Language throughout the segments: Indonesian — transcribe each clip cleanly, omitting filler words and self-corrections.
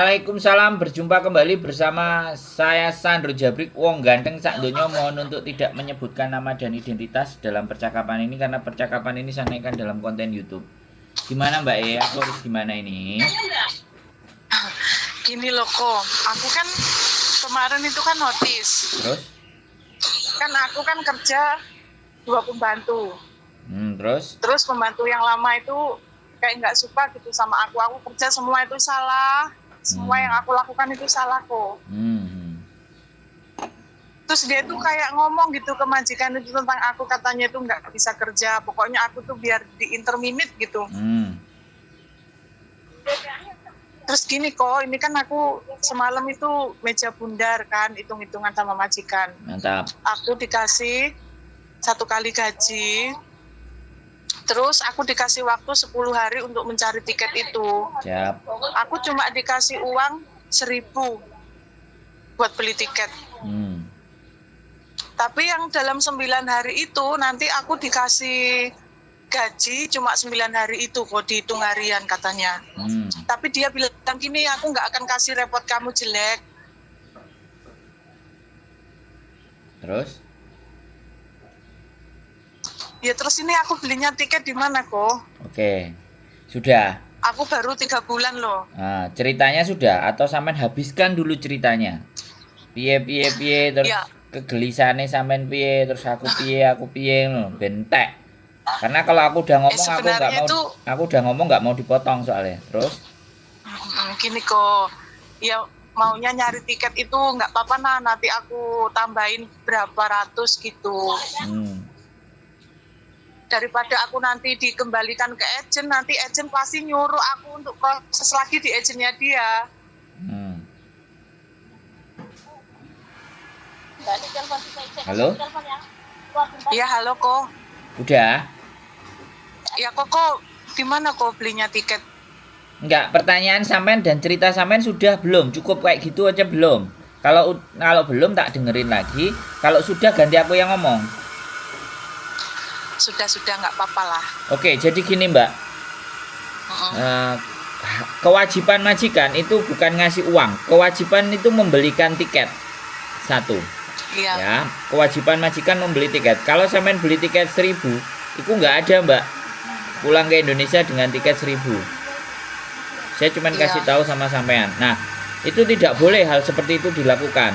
Waalaikumsalam, berjumpa kembali bersama saya Sandro Jabrik, wong ganteng sak donya. Mohon untuk tidak menyebutkan nama dan identitas dalam percakapan ini karena percakapan ini saya naikkan dalam konten YouTube. Gimana Mbak E? Aku harus gimana ini? Gini loh kok, aku kan kemarin itu kan notis. Terus? Kan aku kan kerja 2 pembantu. Terus Pembantu yang lama itu kayak nggak suka gitu sama aku. Aku kerja semua itu salah. Semua yang aku lakukan itu salah kok. Terus dia tuh kayak ngomong gitu ke majikan itu tentang aku, katanya itu nggak bisa kerja. Pokoknya aku tuh biar di interminate gitu. Terus gini kok, ini kan aku semalam itu meja bundar kan, hitung-hitungan sama majikan. Mantap. Aku dikasih 1 kali gaji, terus aku dikasih waktu 10 hari untuk mencari tiket itu. Siap. Aku cuma dikasih uang 1.000 buat beli tiket. Tapi yang dalam 9 hari itu nanti aku dikasih gaji cuma 9 hari itu kok, dihitung harian katanya. Tapi dia bilang gini, aku nggak akan kasih repot kamu jelek. Terus? Ya terus ini aku belinya tiket di mana kok? Oke. Sudah. Aku baru 3 bulan loh. Nah, ceritanya sudah atau sampean habiskan dulu ceritanya. Piye terus ya. Kegelisane sampean piye, terus aku piye loh, bentek. Karena kalau aku udah ngomong aku udah ngomong nggak mau dipotong soalnya. Terus? Gini kok, ya maunya nyari tiket itu nggak apa-apa, nah nanti aku tambahin berapa ratus gitu. Daripada aku nanti dikembalikan ke agent, nanti agent pasti nyuruh aku untuk proses lagi di agentnya dia. Halo? Iya halo kok. Udah? Ya kok di mana kok belinya tiket? Enggak, pertanyaan sampean dan cerita sampean sudah belum? Cukup kayak gitu aja belum? Kalau belum tak dengerin lagi. Kalau sudah ganti aku yang ngomong. Sudah nggak apa-apa lah. Oke, jadi gini Mbak. Kewajiban majikan itu bukan ngasih uang. Kewajiban itu membelikan tiket. 1. Iya. Ya, kewajiban majikan membeli tiket. Kalau sampean beli tiket 1.000, itu nggak ada Mbak. Pulang ke Indonesia dengan tiket 1.000. Saya cuma kasih tahu sama sampean. Nah, itu tidak boleh hal seperti itu dilakukan.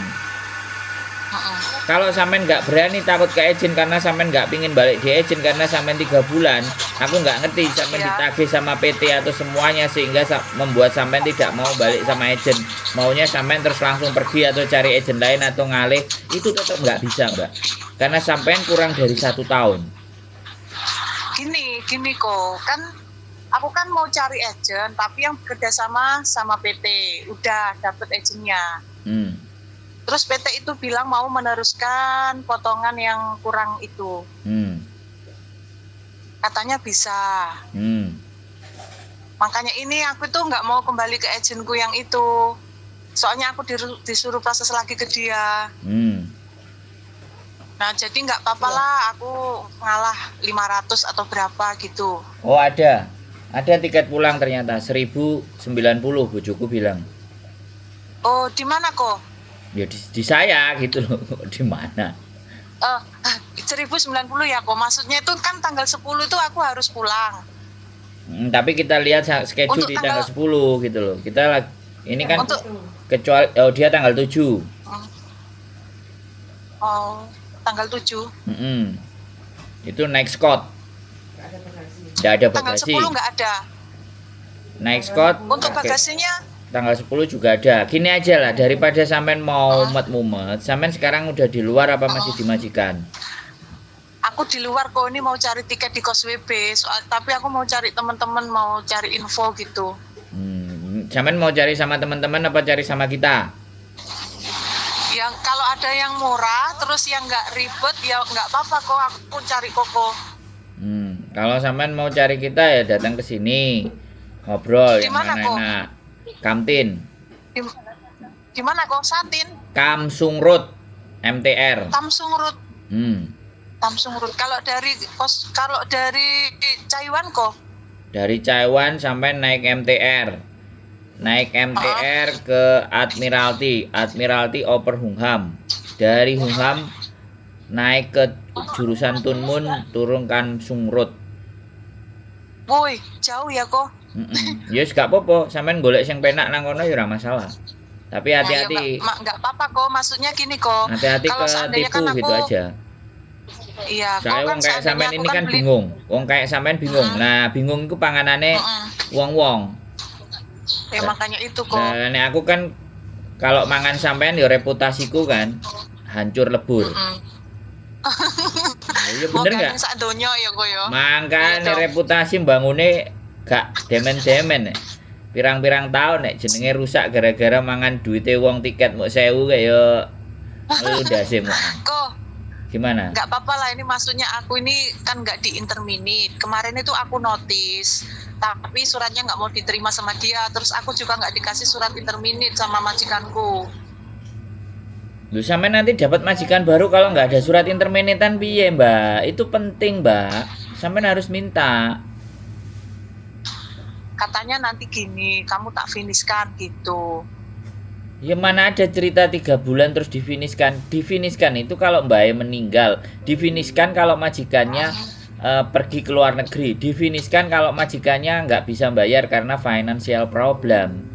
Kalau sampean nggak berani takut ke agent karena sampean nggak pingin balik di agent karena sampean 3 bulan, aku nggak ngerti sampean ditagih sama PT atau semuanya sehingga membuat sampean tidak mau balik sama agent. Maunya sampean terus langsung pergi atau cari agent lain atau ngalih, itu tetap nggak bisa Mbak. Karena sampean kurang dari 1 tahun. Gini kok, kan aku kan mau cari agent, tapi yang bekerja sama PT, udah dapet agentnya. Terus PT itu bilang mau meneruskan potongan yang kurang itu. Katanya bisa. Makanya ini aku tuh nggak mau kembali ke agentku yang itu. Soalnya aku disuruh proses lagi ke dia. Nah jadi nggak apa-apa lah, aku ngalah 500 atau berapa gitu. Oh ada tiket pulang ternyata 1.090 bojoku bilang. Oh di mana kok? Ya di saya gitu loh. Di mana? 1.090 ya kok. Maksudnya itu kan tanggal 10 itu aku harus pulang. Tapi kita lihat schedule untuk di tanggal 10 gitu loh. Kita ini kan kecuali dia tanggal 7. Oh, tanggal 7. Itu naik Scott. Enggak ada bagasi. Tanggal 10 enggak ada. Naik Scott. Untuk bagasinya tanggal 10 juga ada. Gini aja lah, daripada sampean mau mumet-mumet, sampean sekarang udah di luar apa masih di majikan? Aku di luar kok, ini mau cari tiket di Kos WB, tapi aku mau cari teman-teman, mau cari info gitu. Sampean mau cari sama teman-teman apa cari sama kita? Yang kalau ada yang murah, terus yang nggak ribet, ya nggak apa-apa kok, aku cari koko. Kalau sampean mau cari kita ya datang ke sini, ngobrol yang mana enak. Kamtin. Di mana kok? Satin? Kamsung Road, MTR. Kamsung Road. Kamsung Road. Kalau dari Taiwan kok? Dari Taiwan sampai naik MTR. naik MTR ke Admiralty over Hungham. Dari Hungham naik ke jurusan Tunmun, turunkan Sung Road. Woi, jauh ya kok. Yes, gak apa-apa, sampean golek sing penak nang kono ya ora masalah. Tapi hati-hati. Nah, enggak apa-apa kok, maksudnya gini kok. Hati-hati kalau ketipu kan aku, gitu aja. Iya, Soalnya kan wong kayak sampean ini kan beli... bingung. Wong kayak sampean bingung. Nah, bingung iku panganane wong-wong. Ya makanya itu kok. Nah, nek aku kan kalau mangan sampean ya reputasiku kan hancur lebur. Iya bener enggak? Sak donya ya kok ya. Mangkane reputasi mbangune gak demen-demen nek. Pirang-pirang tahun nek jenenge rusak gara-gara mangan duite wong tiket mok 1000 kayak ya ndase mok. Kok Gimana? Gak apa-apa lah, ini maksudnya aku ini kan gak di interminate. Kemarin itu aku notice, tapi suratnya gak mau diterima sama dia. Terus aku juga gak dikasih surat interminate sama majikanku. Lu sampe nanti dapat majikan baru kalau nggak ada surat intermediatan piye, Mbak? Itu penting, Mbak. Sampe harus minta. Katanya nanti gini, kamu tak finishkan gitu. Ya mana ada cerita 3 bulan terus difinishkan. Difinishkan itu kalau Mbak meninggal. Difinishkan kalau majikannya pergi ke luar negeri. Difinishkan kalau majikannya nggak bisa bayar karena financial problem.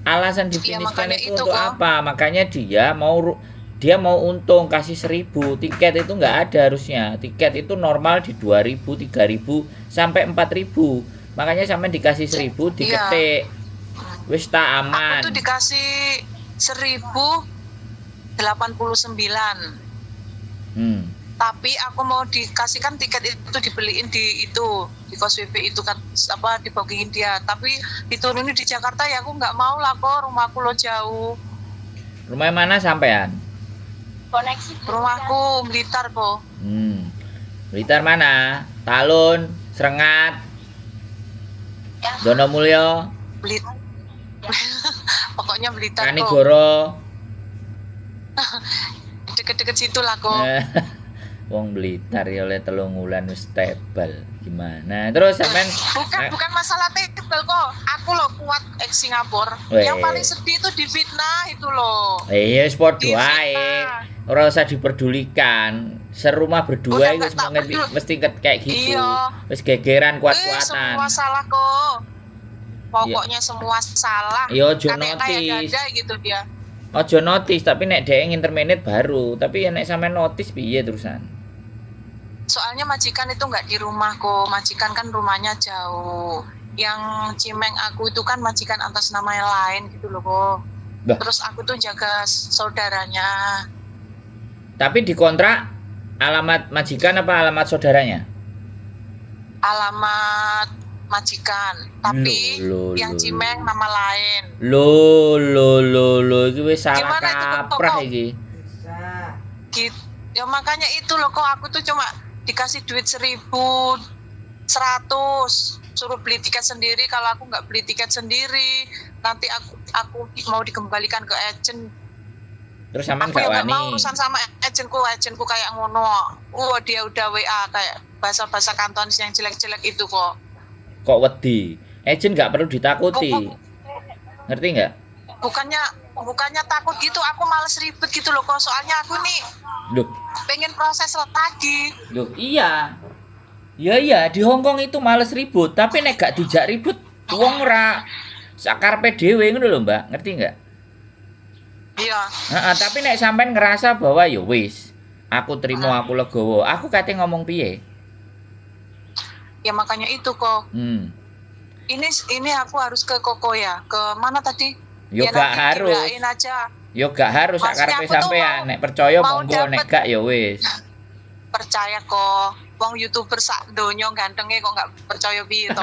Alasan difinishkan itu untuk apa? Makanya dia mau untung kasih 1000. Tiket itu nggak ada harusnya. Tiket itu normal di 2000, 3000 sampai 4000. Makanya sampai dikasih 1000 diketik. Wis tak aman. Aku tuh dikasih 1089. Tapi aku mau dikasihkan tiket itu dibeliin di kos WP itu kan apa dibogingin dia, tapi diturunin di Jakarta ya aku nggak mau lah kok, rumahku lo jauh. Rumah mana sampean? Rumahku Blitar kok. Blitar mana? Talun, Srengat, Donomulyo, pokoknya Blitar kok. Kanigoro. Deket-deket situ lah kok. Wong Blitar ya oleh 3 wulan wis tebal. Gimana? Terus sampean bukan masalah tebal kok. Aku loh kuat ex Singapura. Yang paling sedih itu difitnah itu loh. Iya, wis padha ae. Ora usah diperdulikan. Serumah berdua itu mesti kayak gitu. Iya. Wis gegeran kuat-kuatan. Semua salah kok. Pokoknya semua salah. Yo ojo notis. Gitu dia. Ojo notis, tapi nek dhek interminate baru. Tapi ya nek sampe notis piye terusan? Soalnya majikan itu nggak di rumah kok. Majikan kan rumahnya jauh. Yang Cimeng aku itu kan majikan atas nama yang lain gitu loh kok. Terus aku tuh jaga saudaranya. Tapi di kontrak alamat majikan apa alamat saudaranya? Alamat majikan, tapi yang Cimeng nama lain. Lo itu wis salah kaprah iki. Gitu. Ya makanya itu loh kok aku tuh cuma dikasih duit 1100, suruh beli tiket sendiri. Kalau aku nggak beli tiket sendiri, nanti aku mau dikembalikan ke agent. Terus sampean gak wani. Aku mau urusan sama agentku kayak ngono. Dia udah WA kayak bahasa-bahasa kantonis yang jelek-jelek itu kok. Kok wedi? Agent nggak perlu ditakuti. Ngerti nggak? Bukannya takut gitu, aku males ribet gitu loh kok. Soalnya aku nih pengen proses lagi. Loh, iya. Iya, di Hongkong itu males ribut, tapi nek gak dijak ribut, wong ora sakarpe dhewe ngono lho, Mbak. Ngerti nggak? Iya. Tapi nek sampean ngerasa bahwa ya wis, aku terima, aku legowo, aku kate ngomong piye? Ya makanya itu kok. Ini aku harus ke Koko ya. Ke mana tadi? Yo gak harus. Aja. Yo gak harus sakarpe sampean. Nek percaya monggo, nek gak ya wis. Percaya kok. Wong YouTuber sak donya gantenge kok gak percaya piye to.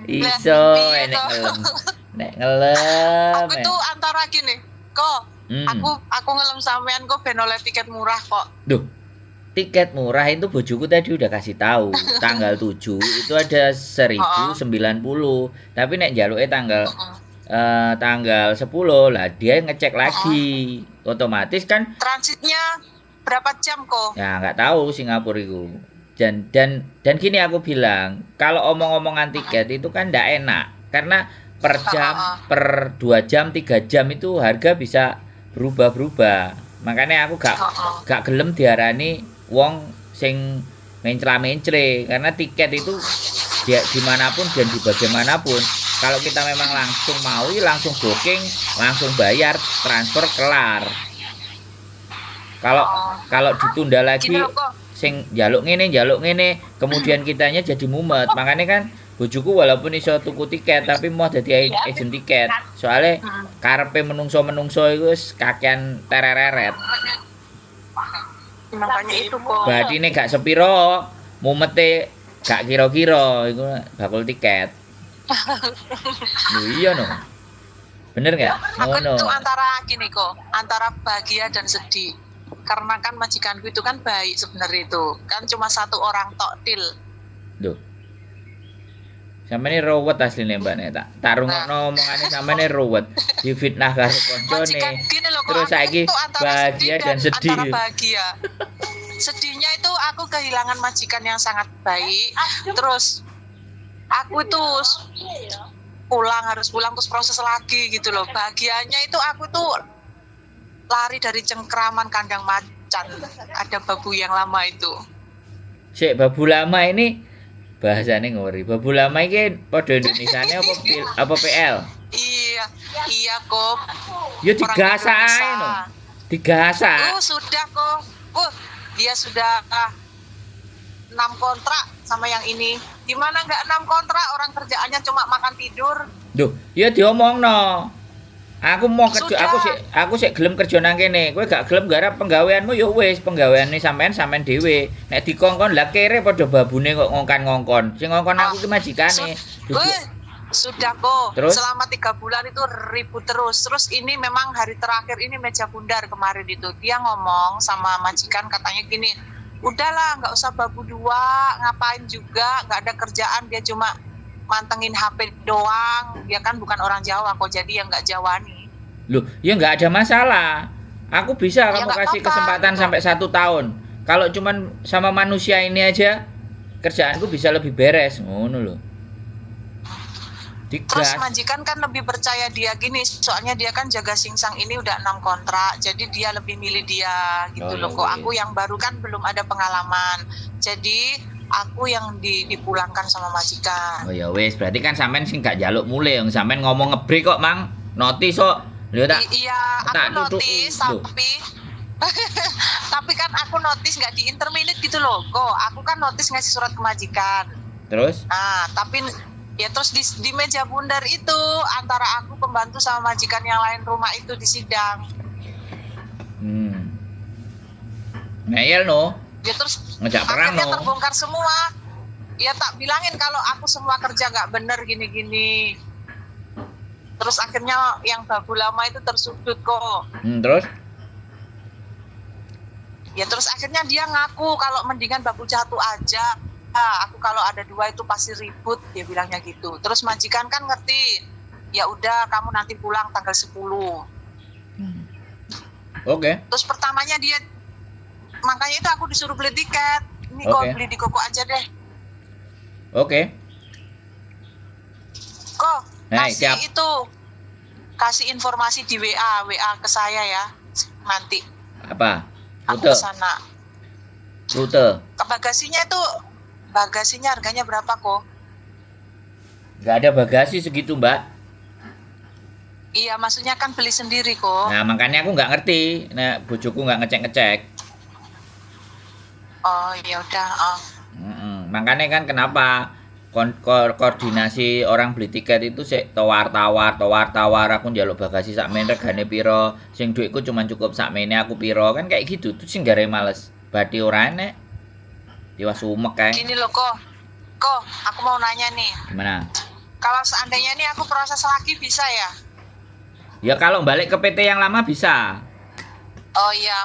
Iso nek ngelem. Aku tuh antara gini, kok aku ngelem sampean kok ben oleh tiket murah kok. Duh. Tiket murah itu bojoku tadi udah kasih tahu tanggal 7 itu ada 1090. Tapi nek njaluke tanggal 10 lah dia ngecek lagi. Otomatis kan transitnya berapa jam kok? Ya nggak tahu Singapura itu. Dan gini aku bilang, kalau omong-omongan tiket itu kan ndak enak karena per jam, per 2 jam, 3 jam itu harga bisa berubah-berubah. Makanya aku gak gelem diarani wong sing mencela-mencre karena tiket itu dia dimanapun dan di bagaimanapun kalau kita memang langsung mau langsung booking, langsung bayar, transfer, kelar. Kalau ditunda lagi sing jaluk ngene kemudian kitanya jadi mumet. Makanya kan bojoku walaupun iso tuku tiket tapi mau jadi agent tiket soalnya karepe menungso iku wis kakean tereret. Makanya itu kok Batine gak sepiro, mumete gak kira-kira iku bakul tiket. Iya no. Bener nggak? Aku itu antara gini kok, antara bahagia dan sedih. Karena kan majikanku itu kan baik sebenarnya itu. Kan cuma satu orang tok til. Duh. Sampeyan ruwet asline Mbak Neta. Tak rungokno omongane sampeyan ruwet. Difitnah karo koncone. Terus saiki bahagia dan sedih. Antara bahagia. Sedihnya itu aku kehilangan majikan yang sangat baik. Terus aku itu harus pulang terus proses lagi gitu loh. Bahagianya itu aku tuh lari dari cengkraman kandang macan. Ada babu yang lama itu. Sik, babu lama ini bahasane ngori. Babu lama iki padha Indonesiane apa PL? Iya kok. Ya digasak ae no. Digasak. Sudah kok. Dia sudah 6 kontrak sama yang ini. Gimana nggak 6 kontrak, orang kerjaannya cuma makan tidur. Duh, ya diomongno. Aku mau kerja, aku sik gelem kerja nang kene. Kowe gak gelem garap penggaweanmu ya wis, penggaweane sampean dhewe. Nek dikongkon lah kere padha babune kok ngongkon-ngongkon. Sing ngongkon aku ki majikane. Sudah kok. Terus? Selama 3 bulan itu ribut terus. Terus ini memang hari terakhir ini meja bundar kemarin itu. Dia ngomong sama majikan katanya gini, udahlah nggak usah babu 2, ngapain juga, nggak ada kerjaan, dia cuma mantengin HP doang. Dia kan bukan orang Jawa kok, jadi yang nggak Jawani. Loh, ya nggak ada masalah. Aku bisa kamu kasih kesempatan sampai 1 tahun. Kalau cuman sama manusia ini aja, kerjaanku bisa lebih beres. Ngono loh. Terus majikan kan lebih percaya dia gini, soalnya dia kan jaga singsang ini udah 6 kontrak, jadi dia lebih milih dia gitu loh kok. Aku yang baru kan belum ada pengalaman, jadi aku yang dipulangkan sama majikan. Oh ya wes, berarti kan sampean sing gak jaluk mulai, yang sampean ngomong ngebreak kok mang, notis kok. Iya, aku notis tapi kan aku notis nggak di interminute gitu loh kok. Aku kan notis ngasih surat ke majikan. Terus? Tapi ya terus di meja bundar itu antara aku pembantu sama majikan yang lain rumah itu di sidang. Ngeyel no. Ya terus ngejak perang akhirnya no. Terbongkar semua. Ya tak bilangin kalau aku semua kerja nggak bener gini-gini. Terus akhirnya yang babu lama itu tersudut kok. Terus? Ya terus akhirnya dia ngaku kalau mendingan babu 1 aja. Aku kalau ada 2 itu pasti ribut, dia bilangnya gitu. Terus majikan kan ngerti, ya udah kamu nanti pulang tanggal 10. Oke. Terus pertamanya dia, makanya itu aku disuruh beli tiket. Ini kok beli di Koko aja deh. Oke. Kok kasih informasi di WA ke saya ya nanti. Apa? Aku kesana. Rute. Bagasinya harganya berapa kok? Gak ada bagasi segitu mbak. Iya maksudnya kan beli sendiri kok. Nah makanya aku nggak ngerti. Nah bojoku nggak ngecek. Oh ya udah. Makanya kan kenapa koordinasi orang beli tiket itu sik tawar aku njaluk bagasi sakmene regane piro, sing duitku cuma cukup sakmene aku piro, kan kayak gitu. Terus sing gare males. Badi ora enek. Dewa sumek kae. Gini loh kok aku mau nanya nih. Gimana? Kalau seandainya nih aku proses lagi bisa ya? Ya kalau balik ke PT yang lama bisa. Oh iya,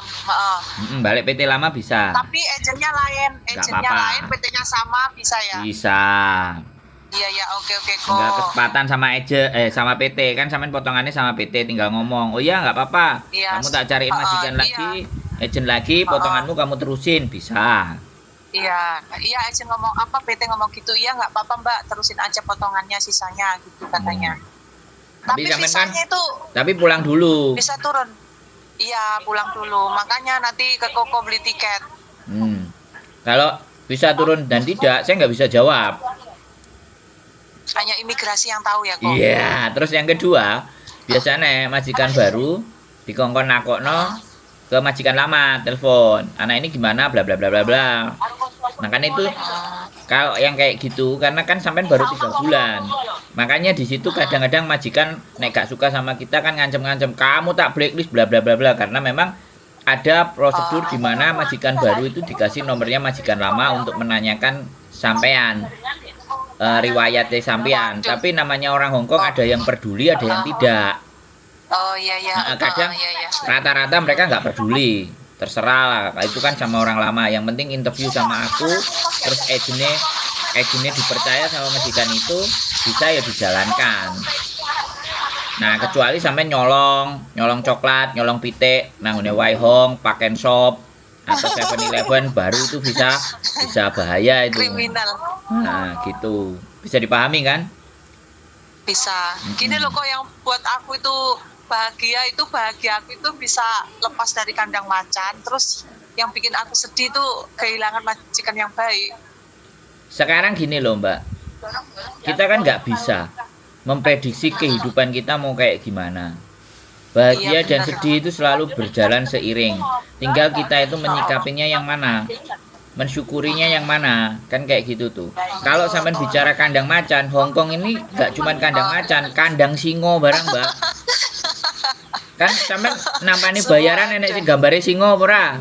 balik PT lama bisa. Tapi agennya lain, PT-nya sama bisa ya? Bisa. Iya oke kok. Tinggal kesempatan sama sama PT kan sampean potongannya sama PT tinggal ngomong. Oh iya nggak apa-apa. Iya, kamu tak cariin majikan lagi, agent lagi, potonganmu kamu terusin bisa. Iya, iya agent ngomong apa, PT ngomong gitu, iya nggak apa-apa Mbak, terusin aja potongannya sisanya gitu katanya. Tapi sampean visanya itu tapi pulang dulu. bisa turun. Iya, pulang dulu. Makanya nanti ke Koko beli tiket. Kalau bisa turun dan tidak, saya nggak bisa jawab. Hanya imigrasi yang tahu ya kok. Iya, terus yang kedua, biasanya majikan baru dikongkon nakokno ke majikan lama, telepon. Anak ini gimana bla bla bla bla bla. Nah kan itu kalau yang kayak gitu karena kan sampean baru 3 bulan. Makanya di situ kadang-kadang majikan nek gak suka sama kita kan ngancem-ngancem kamu tak blacklist bla bla bla bla karena memang ada prosedur di mana majikan baru itu dikasih nomornya majikan lama untuk menanyakan sampean riwayatnya sampean. Tapi namanya orang Hongkong ada yang peduli, ada yang tidak. Oh iya iya. Nah, kadang rata-rata mereka nggak peduli, terserah lah. Itu kan sama orang lama. Yang penting interview sama aku, terus agentnya dipercaya sama majikan itu bisa ya dijalankan. Nah kecuali sampai nyolong coklat, nyolong pitik, nanggone Waihong, Paken Shop atau 7-Eleven baru itu bisa bahaya itu. Kriminal. Nah gitu bisa dipahami kan? Bisa. Gini loh kok yang buat aku itu bahagia aku itu bisa lepas dari kandang macan. Terus yang bikin aku sedih tuh kehilangan majikan yang baik. Sekarang gini loh Mbak, kita kan nggak bisa memprediksi kehidupan kita mau kayak gimana. Bahagia dan sedih itu selalu berjalan seiring. Tinggal kita itu menyikapinya yang mana, mensyukurinya yang mana, kan kayak gitu tuh. Kalau sampean bicara kandang macan, Hongkong ini nggak cuma kandang macan, kandang singo barang Mbak. Kan sampean nampani bayaran nenek sing gambare singo ora?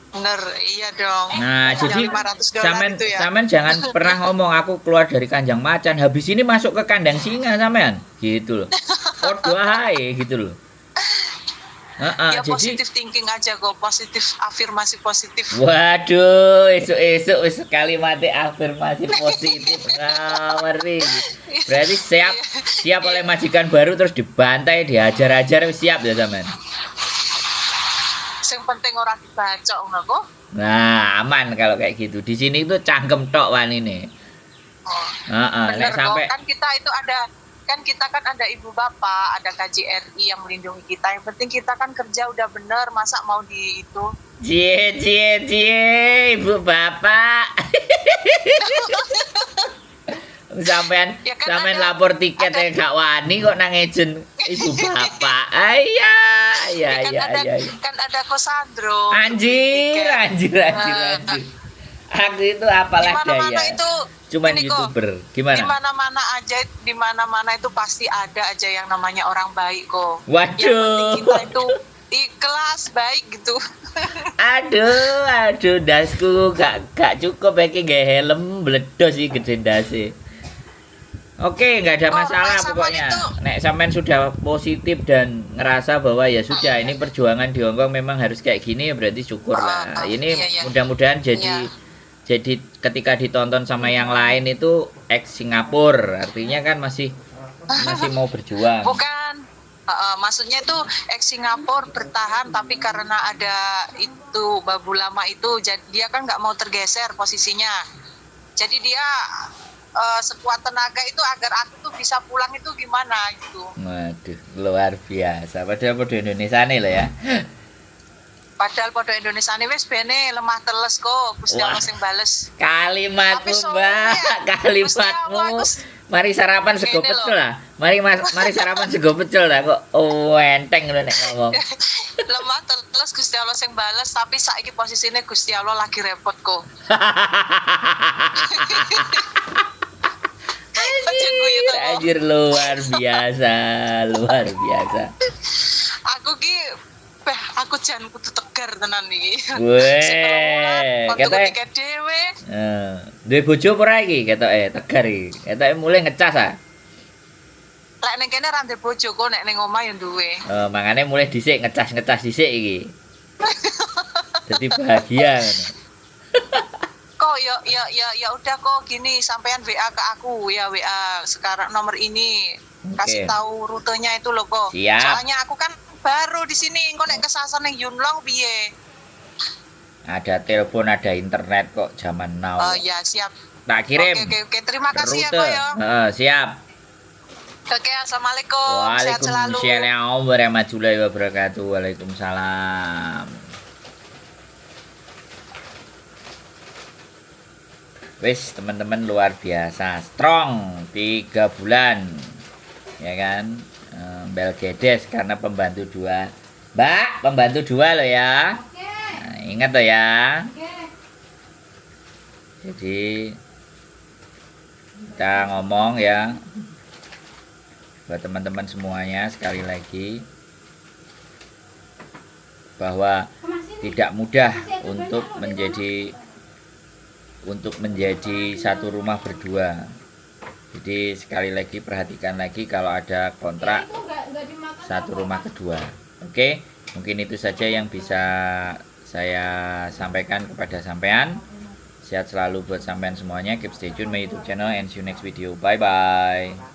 Bener, iya dong. Nah, jadi ya. sampean jangan pernah ngomong aku keluar dari kandang macan, habis ini masuk ke kandang singa sampean. Gitu loh. Podo ae gitu loh. Ya jadi positif thinking aja kok, positif afirmasi positif. Waduh, esok wis kalimatnya afirmasi positif ngawari. Berarti siap oleh majikan baru terus dibantai, diajar-ajar siap ya sampean. Yang penting orang dibaca enggak kok. Nah, aman kalau kayak gitu. Di sini itu cangkem tok wani nih. Bener sampai kan kita kan ada ibu bapak, ada KJRI yang melindungi kita. Yang penting kita kan kerja udah bener, masa mau di itu. Cie, ibu bapak. Sampean ya kan sampean lapor tiket ya gak wani kok nang agent ibu bapak. Iya. Kan ada Kosandro. Anjir. Aku itu apalah daya. Itu cuman YouTuber. Gimana? Di mana-mana itu pasti ada aja yang namanya orang baik kok. Waduh. Yang penting kita itu ikhlas baik gitu. Aduh, dasku gak cukup iki nggih helm bledos sih gede ndase. Oke, nggak ada masalah pokoknya. Nek sampean sudah positif dan ngerasa bahwa ya sudah ini perjuangan di Hongkong memang harus kayak gini ya berarti syukurlah. Ini mudah-mudahan jadi ketika ditonton sama yang lain itu ex Singapura, artinya kan masih mau berjuang. Bukan, maksudnya itu ex Singapura bertahan tapi karena ada itu babu lama itu, jadi dia kan nggak mau tergeser posisinya. Jadi dia sekuat tenaga itu agar aku tuh bisa pulang itu gimana gitu. Waduh, luar biasa. Padahal podo Indonesia nih lah ya. Padahal podo Indonesia nih wes bene lemah teles kok. Gusti Allah sing bales. Kalimatmu Mbak, kalimatmu. Mari sarapan sego pecel lah. Mari sarapan sego pecel lah kok. Oh, enteng lho nek ngomong. Lemah teles Gusti Allah sing bales tapi saiki posisine Gusti Allah lagi repot kok. Anjir luar biasa. Aku jan kudu tegar tenan iki. Weh, ketoke dhewe. Duwe bojo ora iki ketoke tegar iki. Ketoke mulai ngecas ah. Lek ning kene ra ndek bojo kok nek ning omah ya duwe. Mangane mulai dhisik ngecas dhisik iki. Jadi bahagia ngono. Kok ya udah kok gini sampean WA ke aku ya WA sekarang nomor ini. Kasih tahu rutenya itu loh kok. Siap. Soalnya aku kan baru di sini, engko nek kesasar ning Yunlong piye? Ada telepon, ada internet kok zaman now. Oh ya, siap. Tak kirim. Oke. Terima kasih ya, rute. Pak ya. Siap. Oke, assalamualaikum. Sehat selalu. Waalaikumsalam warahmatullahi wabarakatuh. Waalaikumsalam. Wis teman-teman luar biasa, strong 3 bulan, ya kan? Belgedes karena pembantu 2. Mbak, pembantu 2 loh ya. Nah, ingat loh ya. Jadi kita ngomong ya buat teman-teman semuanya sekali lagi bahwa tidak mudah untuk menjadi satu rumah berdua. Jadi sekali lagi perhatikan lagi kalau ada kontrak satu rumah kedua. Oke, mungkin itu saja yang bisa saya sampaikan kepada sampean. Sehat selalu buat sampean semuanya. Keep stay tune my YouTube channel and see you next video. Bye bye.